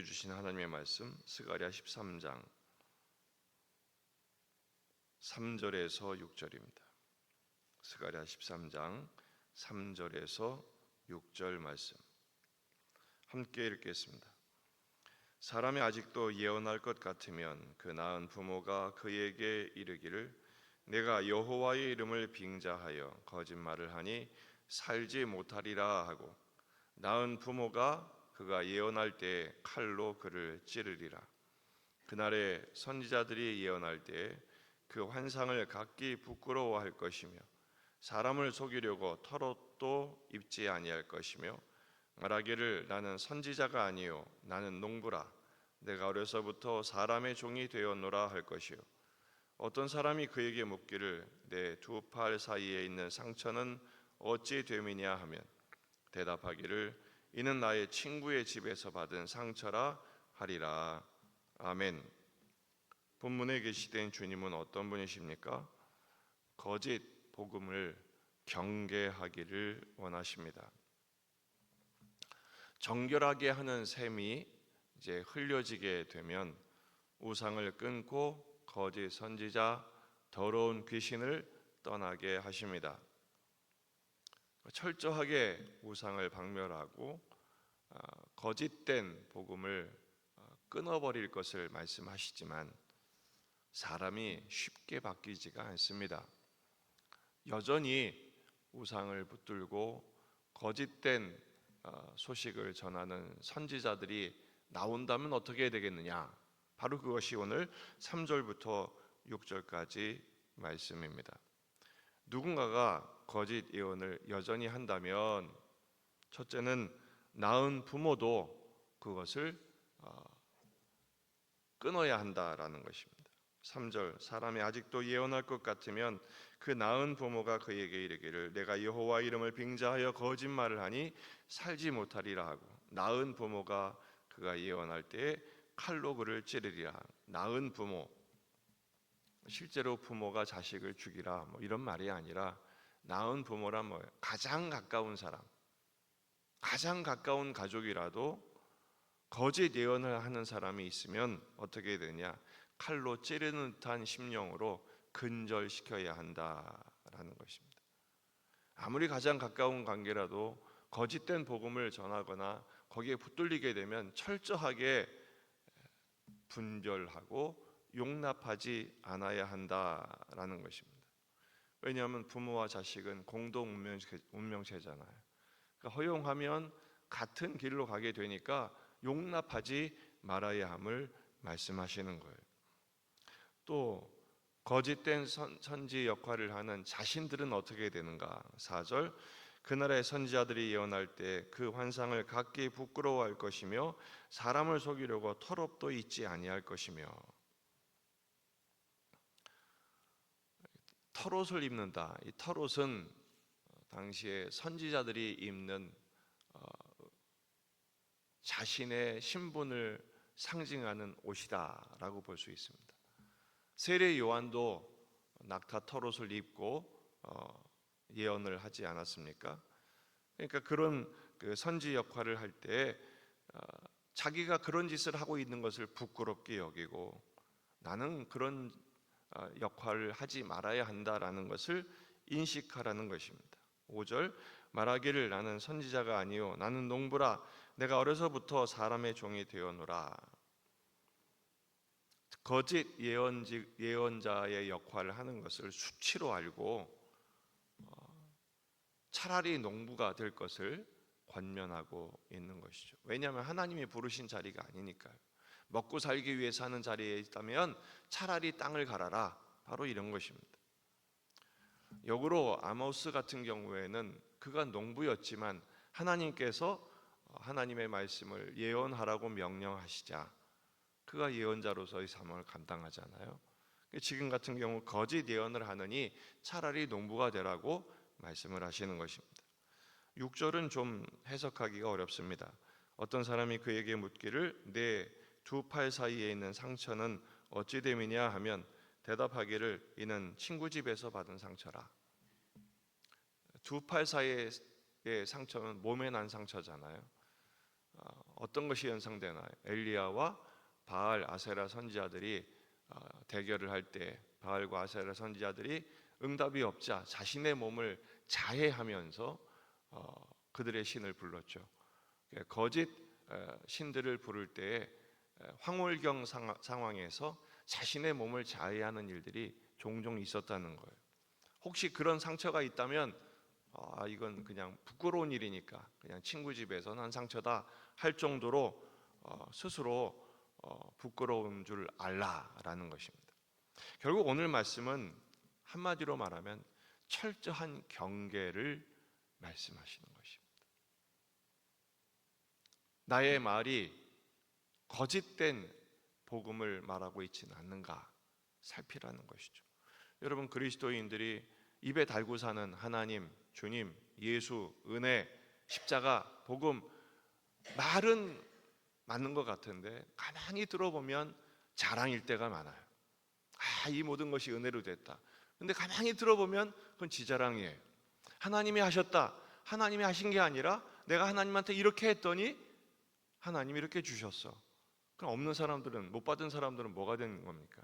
주신 하나님의 말씀 스가랴 13장 3절에서 6절입니다. 스가랴 13장 3절에서 6절 말씀 함께 읽겠습니다. 사람이 아직도 예언할 것 같으면 그 낳은 부모가 그에게 이르기를 내가 여호와의 이름을 빙자하여 거짓말을 하니 살지 못하리라 하고 낳은 부모가 그가 예언할 때에 칼로 그를 찌르리라. 그날에 선지자들이 예언할 때에 그 환상을 각기 부끄러워할 것이며 사람을 속이려고 털옷도 입지 아니할 것이며 말하기를 나는 선지자가 아니요 나는 농부라 내가 어려서부터 사람의 종이 되었노라 할 것이요 어떤 사람이 그에게 묻기를 내 두 팔 사이에 있는 상처는 어찌 됨이냐 하면 대답하기를 이는 나의 친구의 집에서 받은 상처라 하리라. 아멘. 본문에 계시된 주님은 어떤 분이십니까? 거짓 복음을 경계하기를 원하십니다. 정결하게 하는 셈이 이제 흘려지게 되면 우상을 끊고 거짓 선지자, 더러운 귀신을 떠나게 하십니다. 철저하게 우상을 박멸하고 거짓된 복음을 끊어버릴 것을 말씀하시지만 사람이 쉽게 바뀌지가 않습니다. 여전히 우상을 붙들고 거짓된 소식을 전하는 선지자들이 나온다면 어떻게 되겠느냐? 바로 그것이 오늘 3절부터 6절까지 말씀입니다. 누군가가 거짓 예언을 여전히 한다면 첫째는 낳은 부모도 그것을 끊어야 한다라는 것입니다. 3절 사람이 아직도 예언할 것 같으면 그 낳은 부모가 그에게 이르기를 내가 여호와 이름을 빙자하여 거짓말을 하니 살지 못하리라 하고 낳은 부모가 그가 예언할 때에 칼로 그를 찌르리라. 낳은 부모, 실제로 부모가 자식을 죽이라 이런 말이 아니라 낳은 부모란 뭐예요? 가장 가까운 사람, 가장 가까운 가족이라도 거짓 예언을 하는 사람이 있으면 어떻게 되냐? 칼로 찌르는 듯한 심령으로 근절시켜야 한다라는 것입니다. 아무리 가장 가까운 관계라도 거짓된 복음을 전하거나 거기에 붙들리게 되면 철저하게 분별하고 용납하지 않아야 한다라는 것입니다. 왜냐하면 부모와 자식은 공동 운명체잖아요. 그러니까 허용하면 같은 길로 가게 되니까 용납하지 말아야 함을 말씀하시는 거예요. 또 거짓된 선지 역할을 하는 자신들은 어떻게 되는가? 4절 그날의 선지자들이 예언할 때 그 환상을 각기 부끄러워할 것이며 사람을 속이려고 털옷도 잊지 아니할 것이며 털옷을 입는다. 이 털옷은 당시에 선지자들이 입는 자신의 신분을 상징하는 옷이다라고 볼 수 있습니다. 세례 요한도 낙타 털옷을 입고 예언을 하지 않았습니까? 그러니까 그런 그 선지 역할을 할 때 자기가 그런 짓을 하고 있는 것을 부끄럽게 여기고 나는 그런 역할을 하지 말아야 한다라는 것을 인식하라는 것입니다. 5절 말하기를 나는 선지자가 아니요 나는 농부라 내가 어려서부터 사람의 종이 되어노라. 거짓 예언자의 역할을 하는 것을 수치로 알고 차라리 농부가 될 것을 권면하고 있는 것이죠. 왜냐하면 하나님이 부르신 자리가 아니니까요. 먹고 살기 위해 사는 자리에 있다면 차라리 땅을 갈아라. 바로 이런 것입니다. 역으로 아모스 같은 경우에는 그가 농부였지만 하나님께서 하나님의 말씀을 예언하라고 명령하시자 그가 예언자로서의 사명을 감당하잖아요. 지금 같은 경우 거짓 예언을 하느니 차라리 농부가 되라고 말씀을 하시는 것입니다. 6절은 좀 해석하기가 어렵습니다. 어떤 사람이 그에게 묻기를 내 두 팔 사이에 있는 상처는 어찌 됨이냐 하면 대답하기를 이는 친구 집에서 받은 상처라. 두 팔 사이의 상처는 몸에 난 상처잖아요. 어떤 것이 연상되나요? 엘리야와 바알 아세라 선지자들이 대결을 할 때 바알과 아세라 선지자들이 응답이 없자 자신의 몸을 자해하면서 그들의 신을 불렀죠. 거짓 신들을 부를 때에 황홀경 상황에서 자신의 몸을 자해하는 일들이 종종 있었다는 거예요. 혹시 그런 상처가 있다면 이건 그냥 부끄러운 일이니까 그냥 친구 집에서 난 상처다 할 정도로 스스로 부끄러운 줄 알라라는 것입니다. 결국 오늘 말씀은 한마디로 말하면 철저한 경계를 말씀하시는 것입니다. 나의 말이 거짓된 복음을 말하고 있지는 않는가 살피라는 것이죠. 여러분, 그리스도인들이 입에 달고 사는 하나님, 주님, 예수, 은혜, 십자가, 복음, 말은 맞는 것 같은데 가만히 들어보면 자랑일 때가 많아요. 이 모든 것이 은혜로 됐다. 근데 가만히 들어보면 그건 지자랑이에요. 하나님이 하셨다. 하나님이 하신 게 아니라 내가 하나님한테 이렇게 했더니 하나님이 이렇게 주셨어. 그럼 없는 사람들은, 못 받은 사람들은 뭐가 되는 겁니까?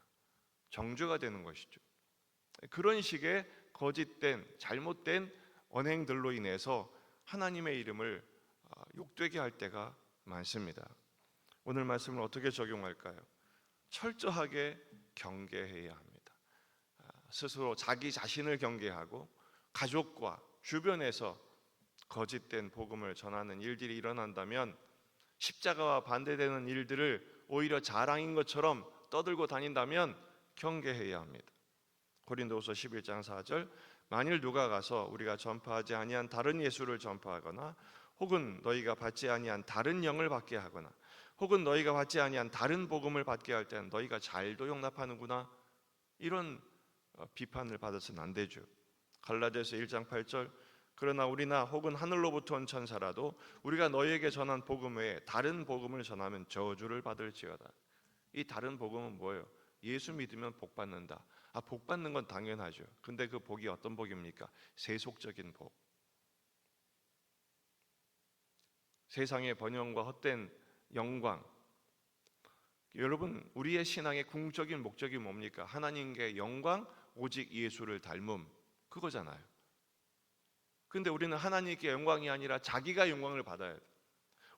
정죄가 되는 것이죠. 그런 식의 거짓된 잘못된 언행들로 인해서 하나님의 이름을 욕되게 할 때가 많습니다. 오늘 말씀을 어떻게 적용할까요? 철저하게 경계해야 합니다. 스스로 자기 자신을 경계하고 가족과 주변에서 거짓된 복음을 전하는 일들이 일어난다면 십자가와 반대되는 일들을 오히려 자랑인 것처럼 떠들고 다닌다면 경계해야 합니다. 고린도후서 11장 4절, 만일 누가 가서 우리가 전파하지 아니한 다른 예수를 전파하거나 혹은 너희가 받지 아니한 다른 영을 받게 하거나 혹은 너희가 받지 아니한 다른 복음을 받게 할 때는 너희가 잘도 용납하는구나, 이런 비판을 받아서는 안 되죠. 갈라디아서 1장 8절, 그러나 우리나 혹은 하늘로부터 온 천사라도 우리가 너희에게 전한 복음 외에 다른 복음을 전하면 저주를 받을지어다. 이 다른 복음은 뭐예요? 예수 믿으면 복 받는다. 복 받는 건 당연하죠. 근데 그 복이 어떤 복입니까? 세속적인 복. 세상의 번영과 헛된 영광. 여러분, 우리의 신앙의 궁극적인 목적이 뭡니까? 하나님께 영광, 오직 예수를 닮음, 그거잖아요. 근데 우리는 하나님께 영광이 아니라 자기가 영광을 받아야 돼.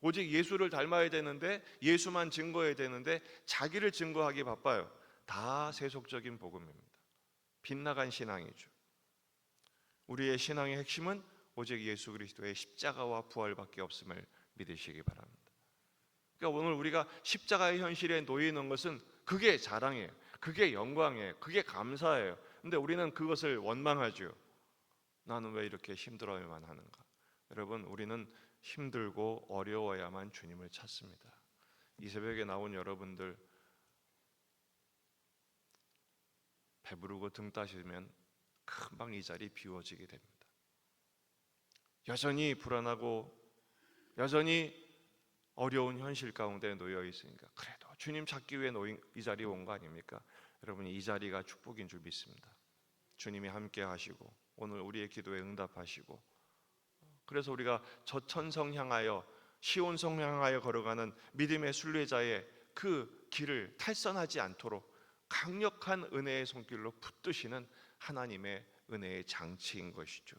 오직 예수를 닮아야 되는데, 예수만 증거해야 되는데 자기를 증거하기 바빠요. 다 세속적인 복음입니다. 빗나간 신앙이죠. 우리의 신앙의 핵심은 오직 예수 그리스도의 십자가와 부활밖에 없음을 믿으시기 바랍니다. 그러니까 오늘 우리가 십자가의 현실에 놓여 있는 것은 그게 자랑이에요. 그게 영광이에요. 그게 감사예요. 근데 우리는 그것을 원망하죠. 나는 왜 이렇게 힘들어야만 하는가? 여러분, 우리는 힘들고 어려워야만 주님을 찾습니다. 이 새벽에 나온 여러분들, 배부르고 등 따시면 금방 이 자리 비워지게 됩니다. 여전히 불안하고 여전히 어려운 현실 가운데 놓여 있으니까 그래도 주님 찾기 위해 이 자리에 온 거 아닙니까? 여러분, 이 자리가 축복인 줄 믿습니다. 주님이 함께 하시고 오늘 우리의 기도에 응답하시고, 그래서 우리가 저천성 향하여 시온성 향하여 걸어가는 믿음의 순례자의 그 길을 탈선하지 않도록 강력한 은혜의 손길로 붙드시는 하나님의 은혜의 장치인 것이죠.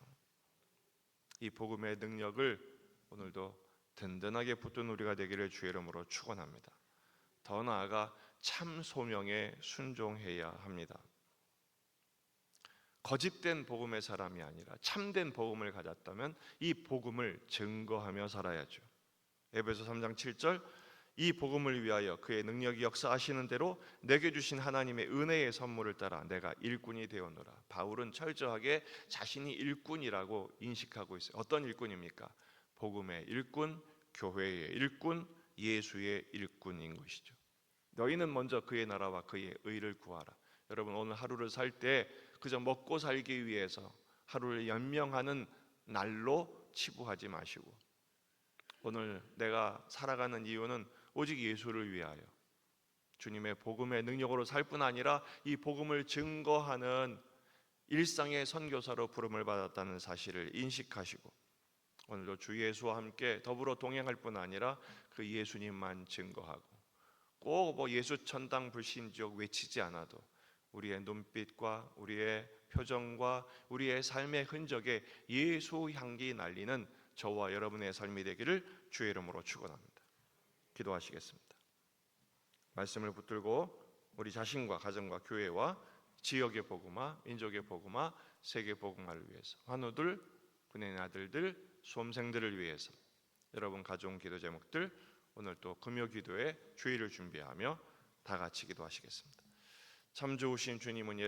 이 복음의 능력을 오늘도 든든하게 붙든 우리가 되기를 주의 이름으로 축원합니다. 더 나아가 참 소명에 순종해야 합니다. 거짓된 복음의 사람이 아니라 참된 복음을 가졌다면 이 복음을 증거하며 살아야죠. 에베소 3장 7절, 이 복음을 위하여 그의 능력이 역사하시는 대로 내게 주신 하나님의 은혜의 선물을 따라 내가 일꾼이 되었노라. 바울은 철저하게 자신이 일꾼이라고 인식하고 있어요. 어떤 일꾼입니까? 복음의 일꾼, 교회의 일꾼, 예수의 일꾼인 것이죠. 너희는 먼저 그의 나라와 그의 의를 구하라. 여러분, 오늘 하루를 살 때 그저 먹고 살기 위해서 하루를 연명하는 날로 치부하지 마시고, 오늘 내가 살아가는 이유는 오직 예수를 위하여 주님의 복음의 능력으로 살 뿐 아니라 이 복음을 증거하는 일상의 선교사로 부름을 받았다는 사실을 인식하시고, 오늘도 주 예수와 함께 더불어 동행할 뿐 아니라 그 예수님만 증거하고 꼭 뭐 예수 천당 불신지옥 외치지 않아도 우리의 눈빛과 우리의 표정과 우리의 삶의 흔적에 예수 향기 날리는 저와 여러분의 삶이 되기를 주의 이름으로 축원합니다. 기도하시겠습니다. 말씀을 붙들고 우리 자신과 가정과 교회와 지역의 복음화, 민족의 복음화, 세계 복음화를 위해서 환우들, 군인의 아들들, 수험생들을 위해서 여러분 가져온 기도 제목들 오늘 또 금요 기도에 주의를 준비하며 다 같이 기도하시겠습니다. 참 좋으신 주님은